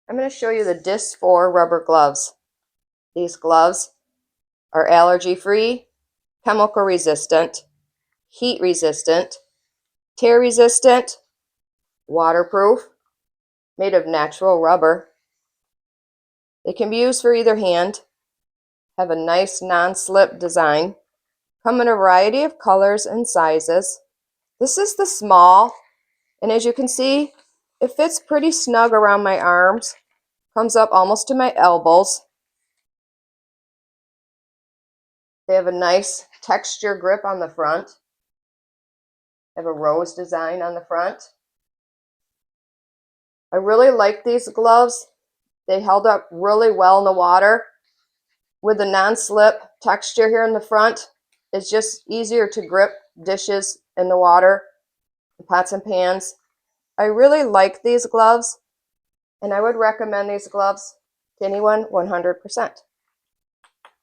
I'm going to show you the Disc 4 rubber gloves. These gloves are allergy-free, chemical resistant, heat resistant, tear resistant, waterproof, made of natural rubber. They can be used for either hand, have a nice non-slip design, come in a variety of colors and sizes. This is the small, and as you can see, it fits pretty snug around my arms, comes up almost to my elbows. They have a nice texture grip on the front. They have a rose design on the front. I really like these gloves. They held up really well in the water. With the non-slip texture here in the front, it's just easier to grip dishes in the water, pots and pans. I really like these gloves, and I would recommend these gloves to anyone 100%.